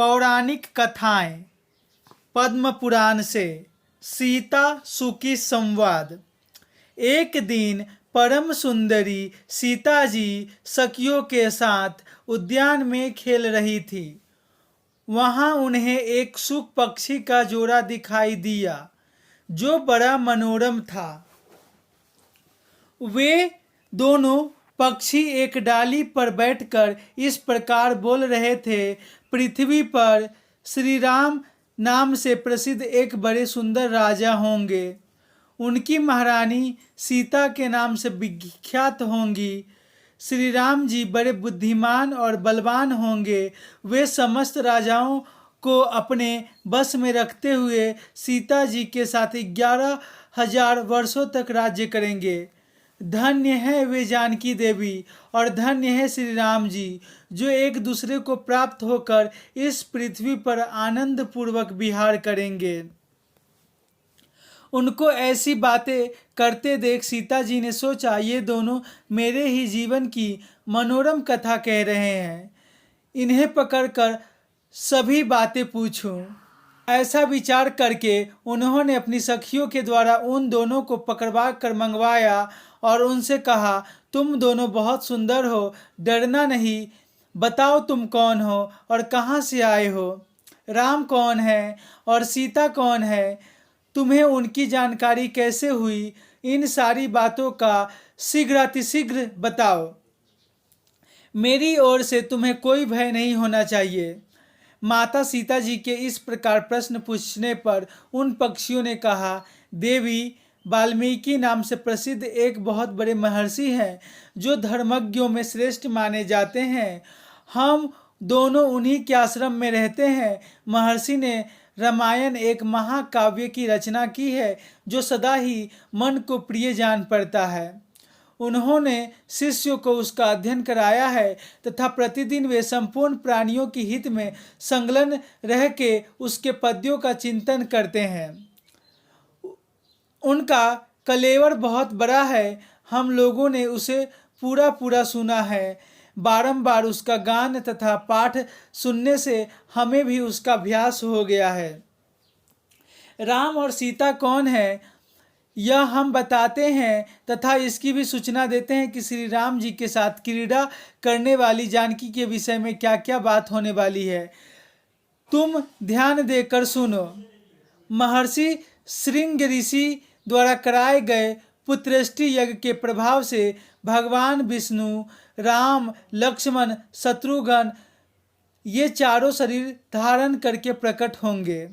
पौराणिक कथाएं पद्म पुराण से सीता सुखी संवाद। एक दिन परम सुंदरी सीता जी सखियों के साथ उद्यान में खेल रही थी। वहां उन्हें एक सुख पक्षी का जोड़ा दिखाई दिया जो बड़ा मनोरम था। वे दोनों पक्षी एक डाली पर बैठकर इस प्रकार बोल रहे थे, पृथ्वी पर श्री राम नाम से प्रसिद्ध एक बड़े सुंदर राजा होंगे। उनकी महारानी सीता के नाम से विख्यात होंगी। श्री राम जी बड़े बुद्धिमान और बलवान होंगे। वे समस्त राजाओं को अपने बस में रखते हुए सीता जी के साथ 11,000 वर्षों तक राज्य करेंगे। धन्य है वे जानकी देवी और धन्य है श्री राम जी जो एक दूसरे को प्राप्त होकर इस पृथ्वी पर आनंद पूर्वक विहार करेंगे। उनको ऐसी बातें करते देख सीता जी ने सोचा, ये दोनों मेरे ही जीवन की मनोरम कथा कह रहे हैं, इन्हें पकड़कर सभी बातें पूछूं। ऐसा विचार करके उन्होंने अपनी सखियों के द्वारा उन दोनों को पकड़वा कर मंगवाया और उनसे कहा, तुम दोनों बहुत सुंदर हो, डरना नहीं। बताओ तुम कौन हो और कहाँ से आए हो? राम कौन है और सीता कौन है? तुम्हें उनकी जानकारी कैसे हुई? इन सारी बातों का शीघ्रातिशीघ्र बताओ। मेरी ओर से तुम्हें कोई भय नहीं होना चाहिए। माता सीता जी के इस प्रकार प्रश्न पूछने पर उन पक्षियों ने कहा, देवी, वाल्मीकि नाम से प्रसिद्ध एक बहुत बड़े महर्षि हैं जो धर्मज्ञों में श्रेष्ठ माने जाते हैं। हम दोनों उन्हीं के आश्रम में रहते हैं। महर्षि ने रामायण एक महाकाव्य की रचना की है जो सदा ही मन को प्रिय जान पड़ता है। उन्होंने शिष्यों को उसका अध्ययन कराया है तथा प्रतिदिन वे संपूर्ण प्राणियों की हित में संलग्न रह के उसके पद्यों का चिंतन करते हैं। उनका कलेवर बहुत बड़ा है। हम लोगों ने उसे पूरा सुना है। बारंबार उसका गान तथा पाठ सुनने से हमें भी उसका अभ्यास हो गया है। राम और सीता कौन है यह हम बताते हैं तथा इसकी भी सूचना देते हैं कि श्री राम जी के साथ क्रीड़ा करने वाली जानकी के विषय में क्या क्या बात होने वाली है। तुम ध्यान देकर सुनो। महर्षि श्रृंग ऋषि द्वारा कराए गए पुत्रेष्टि यज्ञ के प्रभाव से भगवान विष्णु, राम, लक्ष्मण, शत्रुघ्न ये चारों शरीर धारण करके प्रकट होंगे।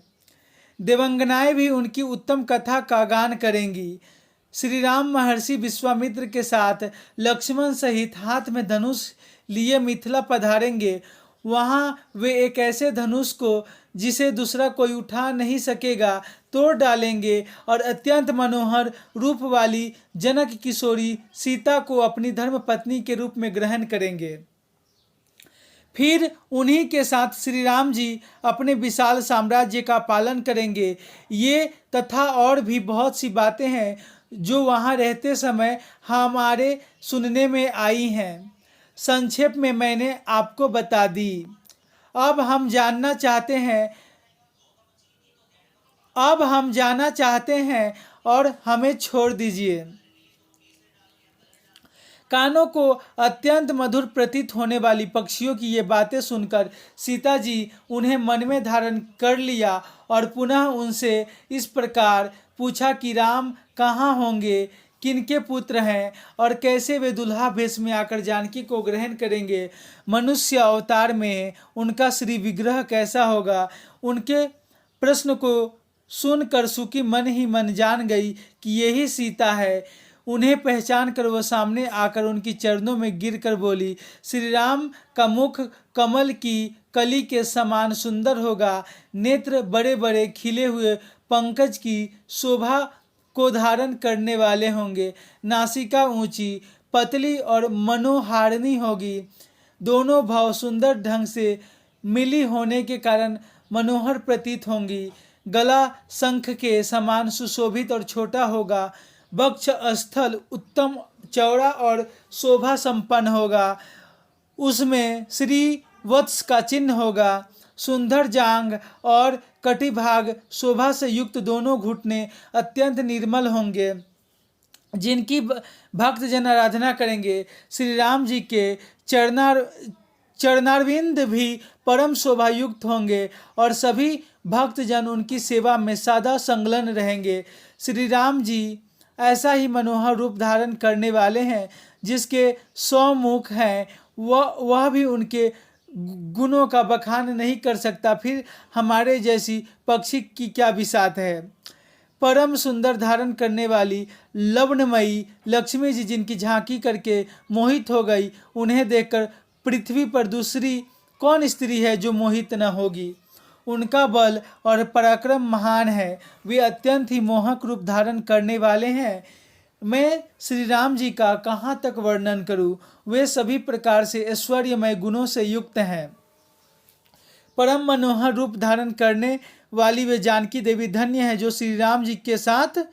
देवंगनाएं भी उनकी उत्तम कथा का गान करेंगी। श्री राम महर्षि विश्वामित्र के साथ लक्ष्मण सहित हाथ में धनुष लिए मिथिला पधारेंगे। वहाँ वे एक ऐसे धनुष को जिसे दूसरा कोई उठा नहीं सकेगा तोड़ डालेंगे और अत्यंत मनोहर रूप वाली जनक किशोरी सीता को अपनी धर्म पत्नी के रूप में ग्रहण करेंगे। फिर उन्हीं के साथ श्री राम जी अपने विशाल साम्राज्य का पालन करेंगे। ये तथा और भी बहुत सी बातें हैं जो वहाँ रहते समय हमारे सुनने में आई हैं। संक्षेप में मैंने आपको बता दी। अब हम जानना चाहते हैं और हमें छोड़ दीजिए। कानों को अत्यंत मधुर प्रतीत होने वाली पक्षियों की ये बातें सुनकर सीता जी उन्हें मन में धारण कर लिया और पुनः उनसे इस प्रकार पूछा कि राम कहाँ होंगे, किनके पुत्र हैं और कैसे वे दुल्हा भेष में आकर जानकी को ग्रहण करेंगे। मनुष्य अवतार में उनका श्री विग्रह कैसा होगा। उनके प्रश्न को सुनकर सुखी मन ही मन जान गई कि यही सीता है। उन्हें पहचान कर वह सामने आकर उनकी चरणों में गिरकर बोली, श्री राम का मुख कमल की कली के समान सुंदर होगा। नेत्र बड़े बड़े खिले हुए पंकज की शोभा को धारण करने वाले होंगे। नासिका ऊंची, पतली और मनोहारिणी होगी। दोनों भाव सुंदर ढंग से मिली होने के कारण मनोहर प्रतीत होंगी। गला शंख के समान सुशोभित और छोटा होगा। वक्ष स्थल उत्तम चौड़ा और शोभा संपन्न होगा। उसमें श्री वत्स का चिन्ह होगा। सुंदर जांग और कटिभाग शोभा से युक्त दोनों घुटने अत्यंत निर्मल होंगे, जिनकी भक्तजन आराधना करेंगे। श्री राम जी के चरणारविंद भी परम शोभा युक्त होंगे और सभी भक्तजन उनकी सेवा में सदा संलग्न रहेंगे। श्री राम जी ऐसा ही मनोहर रूप धारण करने वाले हैं, जिसके 100 मुख हैं, वह भी उनके गुणों का बखान नहीं कर सकता, फिर हमारे जैसी पक्षी की क्या बिसात है। परम सुंदर धारण करने वाली लवणमयी लक्ष्मी जी जिनकी झांकी करके मोहित हो गई, उन्हें देखकर पृथ्वी पर दूसरी कौन स्त्री है जो मोहित न होगी। उनका बल और पराक्रम महान है, वे अत्यंत ही मोहक रूप धारण करने वाले हैं। मैं श्री राम जी का कहाँ तक वर्णन करूं, वे सभी प्रकार से ऐश्वर्यमय गुणों से युक्त हैं। परम मनोहर रूप धारण करने वाली वे जानकी देवी धन्य है, जो श्री राम जी के साथ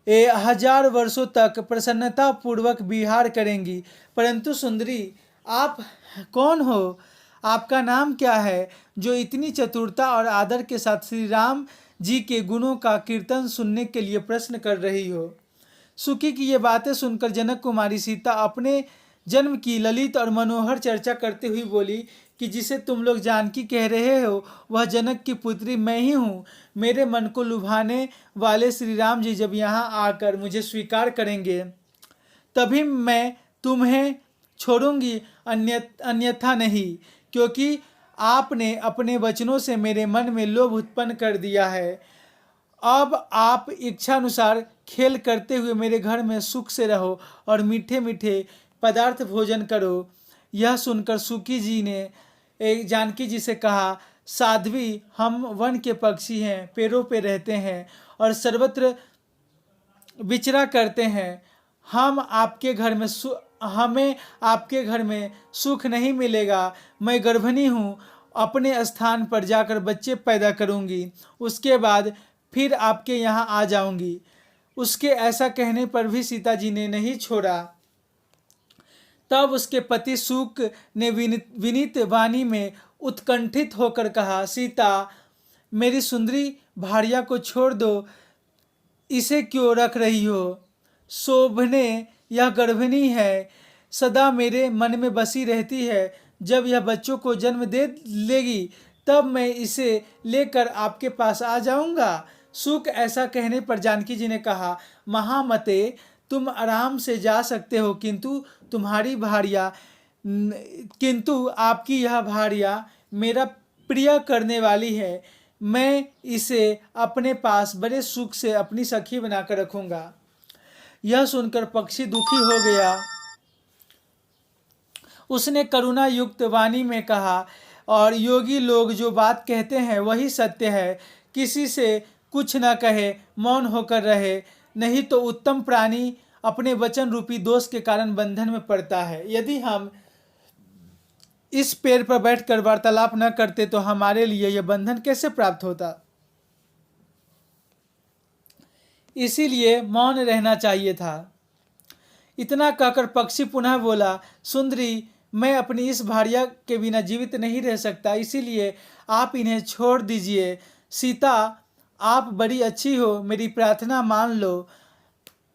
1000 वर्षों तक प्रसन्नता पूर्वक विहार करेंगी। परंतु सुंदरी, आप कौन हो? आपका नाम क्या है, जो इतनी चतुरता और आदर के साथ श्री राम जी के गुणों का कीर्तन सुनने के लिए प्रश्न कर रही हो? सुखी की ये बातें सुनकर जनक कुमारी सीता अपने जन्म की ललित और मनोहर चर्चा करते हुए बोली कि जिसे तुम लोग जानकी कह रहे हो, वह जनक की पुत्री मैं ही हूँ। मेरे मन को लुभाने वाले श्री राम जी जब यहाँ आकर मुझे स्वीकार करेंगे, तभी मैं तुम्हें छोड़ूंगी, अन्यथा नहीं, क्योंकि आपने अपने वचनों से मेरे मन में लोभ उत्पन्न कर दिया है। अब आप इच्छानुसार खेल करते हुए मेरे घर में सुख से रहो और मीठे मीठे पदार्थ भोजन करो। यह सुनकर सुकी जी ने जानकी जी से कहा, साध्वी, हम वन के पक्षी हैं, पेड़ों पे रहते हैं और सर्वत्र विचरा करते हैं। हमें आपके घर में सुख नहीं मिलेगा। मैं गर्भिणी हूँ, अपने स्थान पर जाकर बच्चे पैदा करूँगी, उसके बाद फिर आपके यहाँ आ जाऊँगी। उसके ऐसा कहने पर भी सीता जी ने नहीं छोड़ा। तब उसके पति सूक ने विनीत वाणी में उत्कंठित होकर कहा, सीता, मेरी सुंदरी भार्या को छोड़ दो, इसे क्यों रख रही हो? शोभने यह गर्भिणी है, सदा मेरे मन में बसी रहती है। जब यह बच्चों को जन्म दे लेगी, तब मैं इसे लेकर आपके पास आ जाऊंगा। सुक ऐसा कहने पर जानकी जी ने कहा, महामते, तुम आराम से जा सकते हो, किंतु आपकी यह भार्या मेरा प्रिय करने वाली है। मैं इसे अपने पास बड़े सुख से अपनी सखी बनाकर रखूंगा। यह सुनकर पक्षी दुखी हो गया। उसने करुणा युक्त वाणी में कहा, और योगी लोग जो बात कहते हैं वही सत्य है। किसी से कुछ न कहे, मौन होकर रहे, नहीं तो उत्तम प्राणी अपने वचन रूपी दोष के कारण बंधन में पड़ता है। यदि हम इस पेड़ पर बैठकर वार्तालाप न करते तो हमारे लिए यह बंधन कैसे प्राप्त होता? इसीलिए मौन रहना चाहिए था। इतना कहकर पक्षी पुनः बोला, सुंदरी, मैं अपनी इस भार्या के बिना जीवित नहीं रह सकता, इसीलिए आप इन्हें छोड़ दीजिए। सीता, आप बड़ी अच्छी हो, मेरी प्रार्थना मान लो।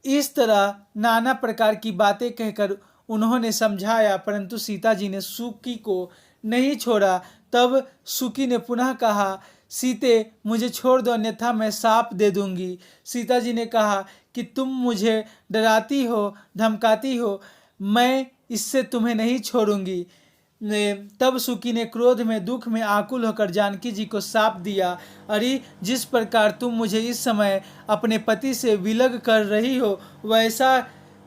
इस तरह नाना प्रकार की बातें कहकर उन्होंने समझाया, परंतु सीता जी ने सुकी को नहीं छोड़ा। तब सुकी ने पुनः कहा, सीते, मुझे छोड़ दो, अन्यथा मैं शाप दे दूंगी। सीता जी ने कहा कि तुम मुझे डराती हो, धमकाती हो, मैं इससे तुम्हें नहीं छोड़ूंगी। तब सुकी ने क्रोध में, दुख में आकुल होकर जानकी जी को शाप दिया, अरे, जिस प्रकार तुम मुझे इस समय अपने पति से विलग कर रही हो,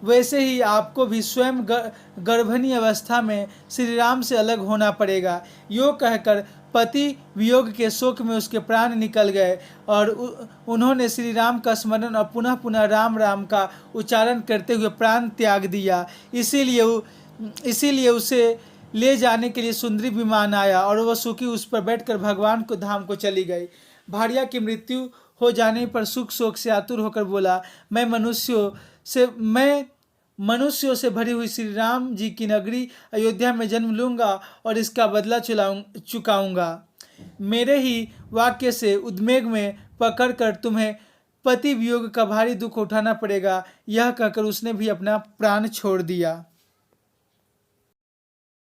वैसे ही आपको भी स्वयं गर्भिणी अवस्था में श्री राम से अलग होना पड़ेगा। यो कहकर पति वियोग के शोक में उसके प्राण निकल गए और उन्होंने श्री राम का स्मरण और पुनः पुनः राम राम का उच्चारण करते हुए प्राण त्याग दिया। इसीलिए उसे ले जाने के लिए सुंदरी विमान आया और वह सुखी उस पर बैठकर भगवान को धाम को चली गई। भार्या की मृत्यु हो जाने पर सुख शोक से आतुर होकर बोला, मैं मनुष्यों से भरी हुई श्री राम जी की नगरी अयोध्या में जन्म लूंगा और इसका बदला चुकाऊंगा। मेरे ही वाक्य से उद्वेग में पकड़कर तुम्हें पति वियोग का भारी दुख उठाना पड़ेगा। यह कहकर उसने भी अपना प्राण छोड़ दिया।